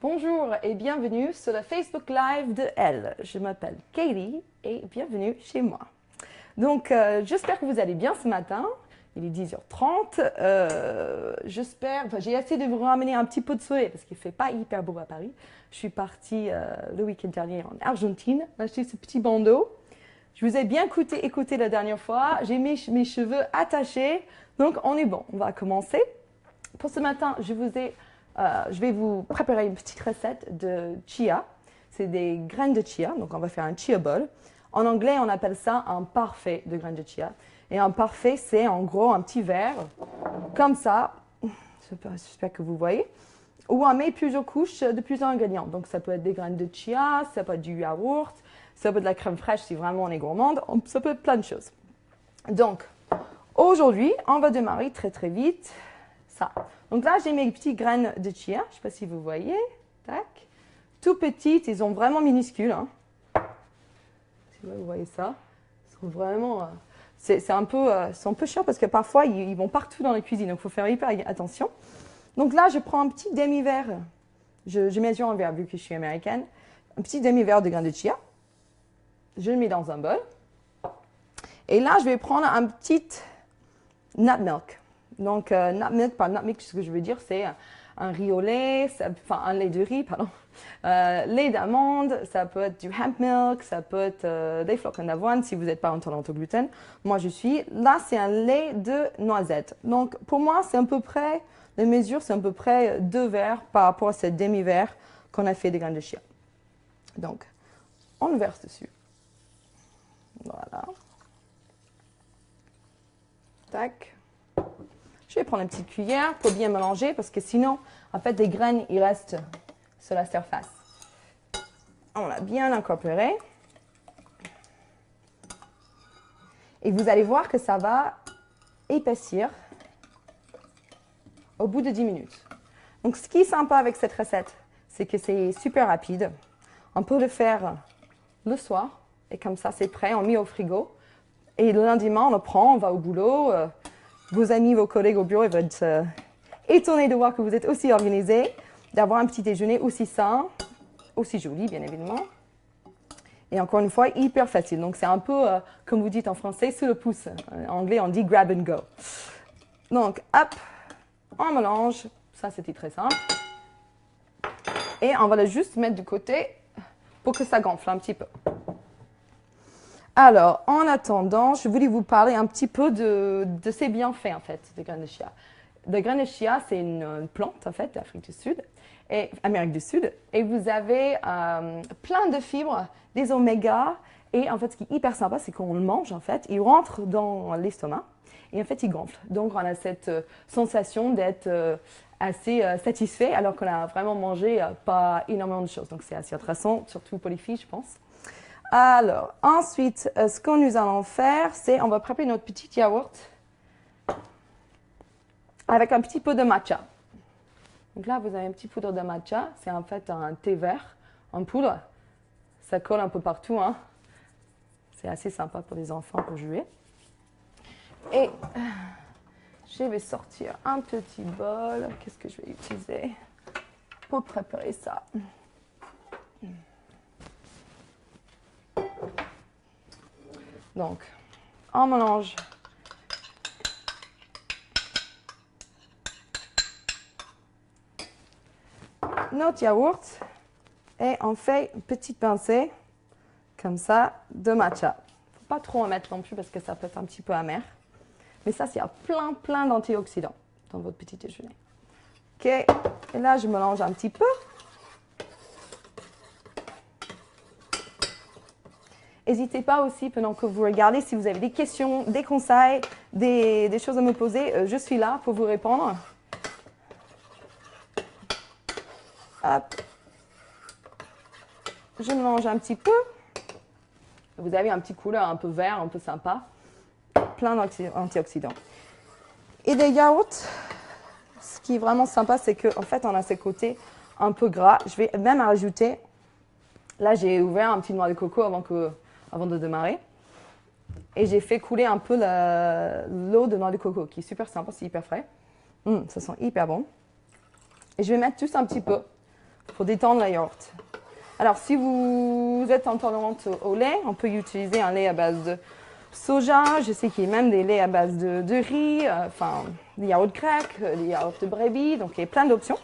Bonjour et bienvenue sur le Facebook Live de Elle. Je m'appelle Katie et bienvenue chez moi. Donc, j'espère que vous allez bien ce matin. Il est 10h30. J'ai essayé de vous ramener un petit peu de soleil parce qu'il ne fait pas hyper beau à Paris. Je suis partie le week-end dernier en Argentine, acheter ce petit bandeau. Je vous ai bien écouté la dernière fois. J'ai mis mes cheveux attachés. Donc, on est bon. On va commencer. Pour ce matin, je vais vous préparer une petite recette de chia. C'est des graines de chia. Donc, on va faire un chia bowl. En anglais, on appelle ça un parfait de graines de chia. Et un parfait, c'est en gros un petit verre, comme ça. J'espère que vous voyez. Où on met plusieurs couches de plusieurs ingrédients. Donc, ça peut être des graines de chia, ça peut être du yaourt, ça peut être de la crème fraîche si vraiment on est gourmande. Ça peut être plein de choses. Donc, aujourd'hui, on va démarrer très très vite. Ça. Donc là, j'ai mes petites graines de chia. Je ne sais pas si vous voyez. Tac. Tout petites. Ils sont vraiment minuscules. Hein. Si vous voyez ça. Ils sont vraiment... c'est un peu chiant parce que parfois, ils vont partout dans la cuisine. Donc, il faut faire hyper attention. Donc là, je prends un petit demi-verre. Je mesure en verre vu que je suis américaine. Un petit demi-verre de graines de chia. Je le mets dans un bol. Et là, je vais prendre un petit nut milk. Donc, nut milk, par nut milk, ce que je veux dire, c'est un riz au lait, un lait de riz, pardon, lait d'amande, ça peut être du hemp milk, ça peut être des flocons d'avoine si vous n'êtes pas intolérant au gluten. Moi, je suis. Là, c'est un lait de noisette. Donc, pour moi, c'est à peu près, les mesures, c'est à peu près 2 verres par rapport à ce demi-verre qu'on a fait des graines de chia. Donc, on le verse dessus. Voilà. Tac. Je vais prendre une petite cuillère pour bien mélanger parce que sinon, en fait, les graines, ils restent sur la surface. On l'a bien incorporé. Et vous allez voir que ça va épaissir au bout de 10 minutes. Donc, ce qui est sympa avec cette recette, c'est que c'est super rapide. On peut le faire le soir et comme ça, c'est prêt, on met au frigo. Et le lundi, on le prend, on va au boulot. Vos amis, vos collègues au bureau, ils vont être étonnés de voir que vous êtes aussi organisés, d'avoir un petit déjeuner aussi sain, aussi joli, bien évidemment. Et encore une fois, hyper facile. Donc, c'est un peu, comme vous dites en français, sous le pouce. En anglais, on dit grab and go. Donc, hop, on mélange. Ça, c'était très simple. Et on va le juste mettre de côté pour que ça gonfle un petit peu. Alors, en attendant, je voulais vous parler un petit peu de ces bienfaits, en fait, des graines de chia. Les graines de chia, c'est une plante, en fait, d'Afrique du Sud, et Amérique du Sud. Et vous avez plein de fibres, des oméga. Et en fait, ce qui est hyper sympa, c'est qu'on le mange, en fait. Il rentre dans l'estomac et en fait, il gonfle. Donc, on a cette sensation d'être assez satisfait alors qu'on a vraiment mangé pas énormément de choses. Donc, c'est assez intéressant, surtout pour les filles, je pense. Alors, ensuite, ce que nous allons faire, c'est on va préparer notre petit yaourt avec un petit peu de matcha. Donc là, vous avez un petit poudre de matcha. C'est en fait un thé vert en poudre. Ça colle un peu partout. Hein. C'est assez sympa pour les enfants pour jouer. Et je vais sortir un petit bol. Qu'est-ce que je vais utiliser pour préparer ça? Donc, on mélange notre yaourt et on fait une petite pincée, comme ça, de matcha. Il ne faut pas trop en mettre non plus parce que ça peut être un petit peu amer. Mais ça, il y a plein d'antioxydants dans votre petit déjeuner. OK, et là, je mélange un petit peu. N'hésitez pas aussi, pendant que vous regardez, si vous avez des questions, des conseils, des choses à me poser, je suis là pour vous répondre. Hop. Je mélange un petit peu. Vous avez un petit couleur un peu vert, un peu sympa. Plein d'antioxydants. Et des yaourts, ce qui est vraiment sympa, c'est qu'en fait, on a ce côté un peu gras. Je vais même rajouter, là, j'ai ouvert un petit noix de coco avant de démarrer. Et j'ai fait couler un peu l'eau de noix de coco, qui est super sympa, c'est hyper frais. Ça sent hyper bon. Et je vais mettre juste un petit peu pour détendre la yaourt. Alors, si vous êtes intolérante au lait, on peut utiliser un lait à base de soja. Je sais qu'il y a même des laits à base de riz, enfin, des yaourts grecs, des yaourts de brebis. Donc, il y a plein d'options.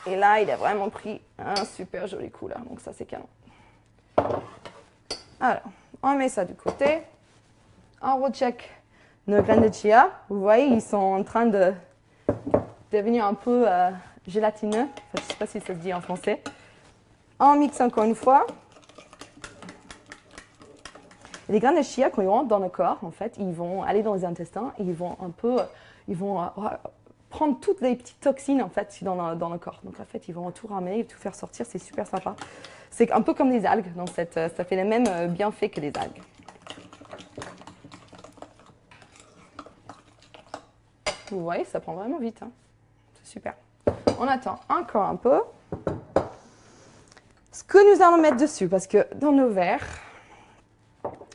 Et là, il a vraiment pris un super joli coup là. Donc, ça, c'est canon. Alors, on met ça du côté. On recheck nos graines de chia. Vous voyez, ils sont en train de devenir un peu gélatineux. Enfin, je ne sais pas si ça se dit en français. On mixe encore une fois. Et les graines de chia, quand ils rentrent dans le corps, en fait, ils vont aller dans les intestins et ils vont prendre toutes les petites toxines en fait dans le corps. Donc en fait, ils vont tout ramener et tout faire sortir. C'est super sympa. C'est un peu comme les algues. Donc ça fait les mêmes bienfaits que les algues. Vous voyez, ça prend vraiment vite. Hein. C'est super. On attend encore un peu. Ce que nous allons mettre dessus, parce que dans nos verres,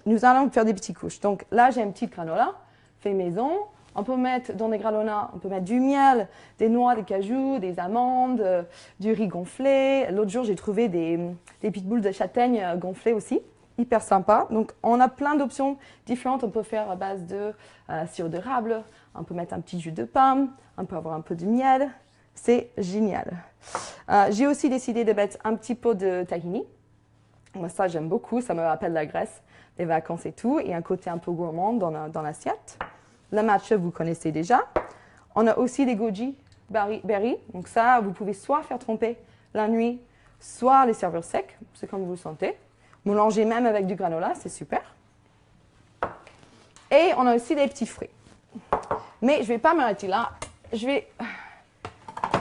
nous allons faire des petites couches. Donc là, j'ai une petite granola, fait maison. On peut mettre dans des granolas, on peut mettre du miel, des noix, des cajous, des amandes, du riz gonflé. L'autre jour, j'ai trouvé des petites boules de châtaigne gonflées aussi. Hyper sympa. Donc, on a plein d'options différentes. On peut faire à base de sirop d'érable. On peut mettre un petit jus de pomme. On peut avoir un peu de miel. C'est génial. J'ai aussi décidé de mettre un petit pot de tahini. Moi, ça, j'aime beaucoup. Ça me rappelle la Grèce, les vacances et tout. Et un côté un peu gourmand dans l'assiette. Le matcha, vous connaissez déjà. On a aussi des goji berry. Donc ça, vous pouvez soit faire tremper la nuit, soit les servir secs. C'est comme vous le sentez. Mélanger même avec du granola, c'est super. Et on a aussi des petits fruits. Mais je ne vais pas m'arrêter là. Je vais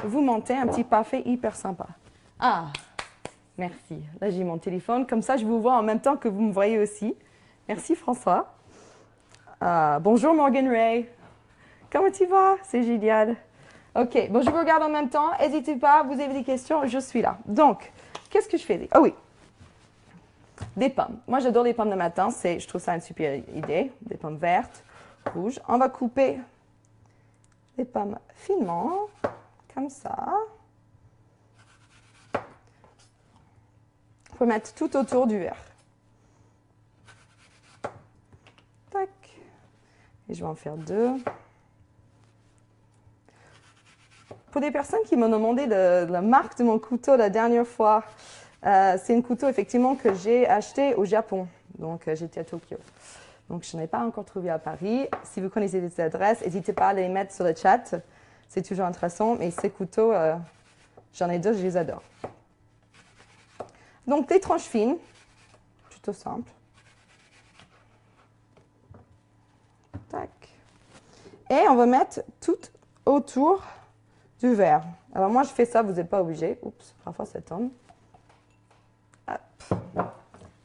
vous monter un petit parfait hyper sympa. Ah, merci. Là, j'ai mon téléphone. Comme ça, je vous vois en même temps que vous me voyez aussi. Merci, François. Bonjour, Morgan Ray. Comment tu vas? C'est génial. OK, bon, je vous regarde en même temps. N'hésitez pas, vous avez des questions, je suis là. Donc, qu'est-ce que je fais? Ah oui. Des pommes. Moi, j'adore les pommes le matin. Je trouve ça une super idée. Des pommes vertes, rouges. On va couper les pommes finement, comme ça. On peut mettre tout autour du verre. Tac. Et je vais en faire 2. Pour des personnes qui m'ont demandé la marque de mon couteau la dernière fois, c'est un couteau effectivement que j'ai acheté au Japon. Donc j'étais à Tokyo. Donc je n'ai pas encore trouvé à Paris. Si vous connaissez des adresses, n'hésitez pas à les mettre sur le chat. C'est toujours intéressant. Mais ces couteaux, j'en ai 2, je les adore. Donc des tranches fines, plutôt simple. Tac. Et on va mettre tout autour du verre. Alors moi je fais ça, vous n'êtes pas obligé. Oups, parfois ça tombe. Hop.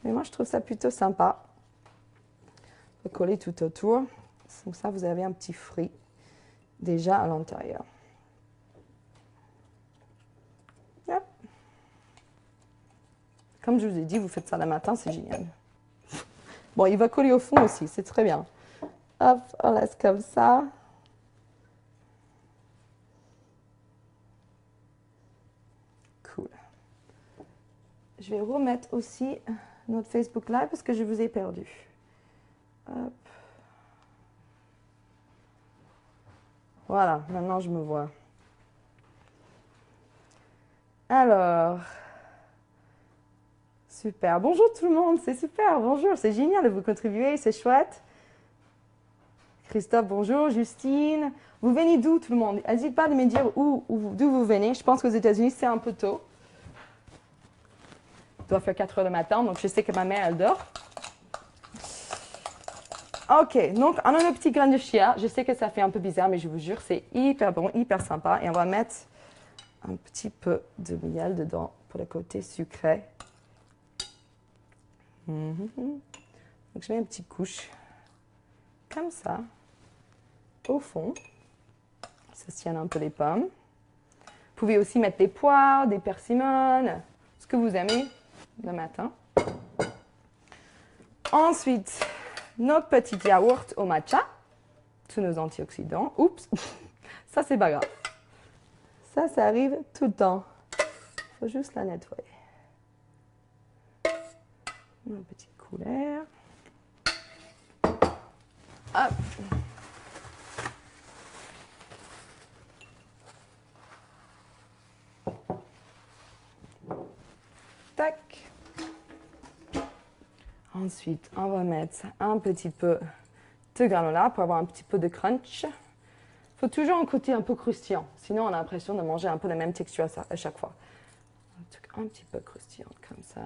Mais moi je trouve ça plutôt sympa. On peut coller tout autour. Comme ça vous avez un petit fruit déjà à l'intérieur. Hop. Comme je vous ai dit, vous faites ça le matin, c'est génial. Bon, il va coller au fond aussi, c'est très bien. Hop, on laisse comme ça. Cool. Je vais remettre aussi notre Facebook Live parce que je vous ai perdu. Hop. Voilà, maintenant je me vois. Alors, super. Bonjour tout le monde, c'est super. Bonjour, c'est génial de vous contribuer, c'est chouette. Christophe, bonjour. Justine, vous venez d'où tout le monde? N'hésitez pas de me dire d'où vous venez. Je pense qu'aux États-Unis, c'est un peu tôt. Il doit faire 4 heures le matin, donc je sais que ma mère, elle dort. Ok, donc on a nos petits grains de chia. Je sais que ça fait un peu bizarre, mais je vous jure, c'est hyper bon, hyper sympa. Et on va mettre un petit peu de miel dedans pour le côté sucré. Donc je mets une petite couche comme ça au fond. Ça tient un peu les pommes. Vous pouvez aussi mettre des poires, des persimones, ce que vous aimez le matin. Ensuite, notre petit yaourt au matcha, tous nos antioxydants. Oups, ça c'est pas grave. Ça arrive tout le temps. Il faut juste la nettoyer. Une petite couleur. Hop. Tac. Ensuite, on va mettre un petit peu de granola pour avoir un petit peu de crunch. Il faut toujours un côté un peu croustillant, sinon on a l'impression de manger un peu la même texture à chaque fois. Un petit peu croustillant comme ça.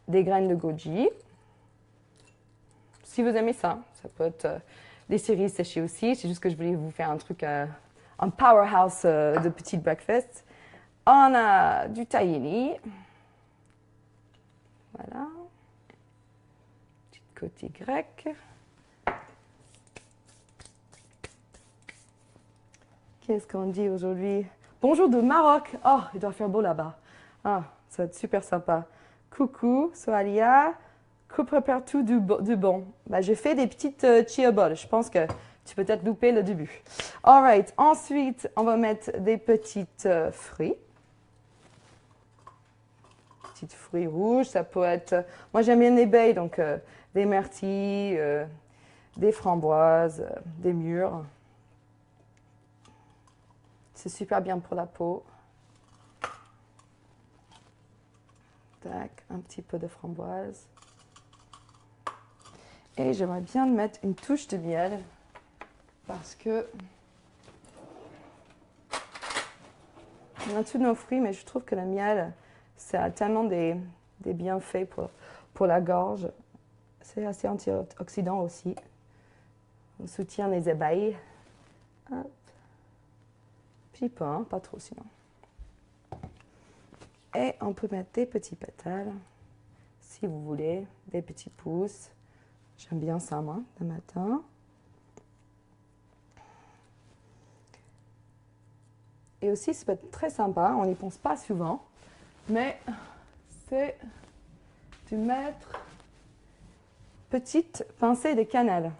Des graines de goji. Si vous aimez ça, ça peut être des cerises séchées aussi. C'est juste que je voulais vous faire un truc, un powerhouse de petit breakfast. On a du tahini. Voilà. Petit côté grec. Qu'est-ce qu'on dit aujourd'hui? Bonjour de Maroc. Oh, il doit faire beau là-bas. Ah, ça va être super sympa. Coucou, Soalia. Que prépare tout du bon? Bah, j'ai fait des petites chia balls. Je pense que tu peux peut-être louper le début. Alright. Ensuite, on va mettre des petites fruits. Petites fruits rouges. Ça peut être... moi, j'aime bien les baies, donc des myrtilles, des framboises, des mûres. C'est super bien pour la peau. Tac, un petit peu de framboise. Et j'aimerais bien mettre une touche de miel parce que on a tous nos fruits, mais je trouve que le miel, ça a tellement des bienfaits pour la gorge. C'est assez antioxydant aussi. On soutient les abeilles. Hop. Petit peu, hein, pas trop sinon. Et on peut mettre des petits pétales, si vous voulez, des petits pouces. J'aime bien ça, moi, le matin. Et aussi, ça peut être très sympa, on n'y pense pas souvent, mais c'est de mettre petite pincée de cannelle.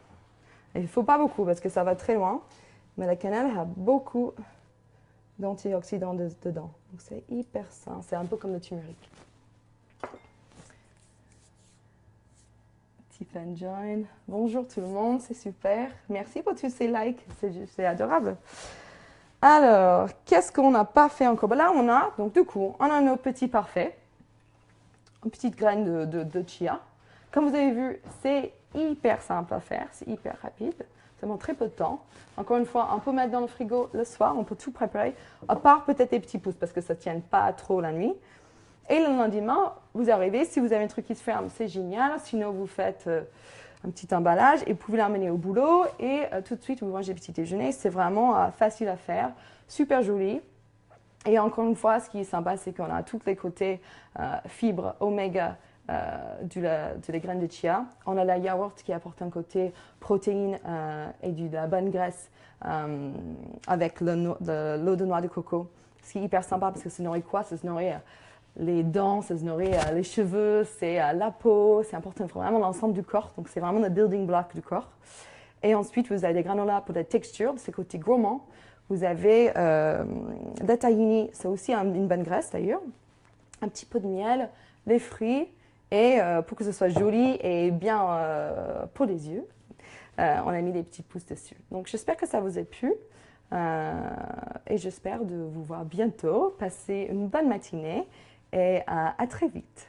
Et il ne faut pas beaucoup parce que ça va très loin, mais la cannelle a beaucoup d'antioxydants dedans. Donc c'est hyper sain, c'est un peu comme le turmeric. Tiffany Join. Bonjour tout le monde, c'est super. Merci pour tous ces likes, c'est adorable. Alors, qu'est-ce qu'on n'a pas fait encore? Là, on a, donc du coup, on a nos petits parfaits. Une petite graine de chia. Comme vous avez vu, c'est hyper simple à faire, c'est hyper rapide. Ça demande très peu de temps. Encore une fois, on peut mettre dans le frigo le soir, on peut tout préparer, à part peut-être les petits pouces parce que ça ne tient pas trop la nuit. Et le lendemain, vous arrivez, si vous avez un truc qui se ferme, c'est génial. Sinon, vous faites un petit emballage et vous pouvez l'emmener au boulot et tout de suite, vous mangez le petit déjeuner. C'est vraiment facile à faire, super joli. Et encore une fois, ce qui est sympa, c'est qu'on a tous les côtés fibres, oméga, de les graines de chia. On a la yaourt qui apporte un côté protéines et de la bonne graisse avec l'eau de noix de coco. Ce qui est hyper sympa parce que ça nourrit quoi? Ça se nourrit les dents, ça se nourrit les cheveux, c'est la peau, c'est important vraiment l'ensemble du corps. Donc c'est vraiment le building block du corps. Et ensuite, vous avez des granolas pour la texture, c'est côté gourmand. Vous avez la tahini, c'est aussi une bonne graisse d'ailleurs. Un petit peu de miel, les fruits. Et pour que ce soit joli et bien pour les yeux, on a mis des petits pouces dessus. Donc j'espère que ça vous a plu et j'espère de vous voir bientôt. Passez une bonne matinée et à très vite.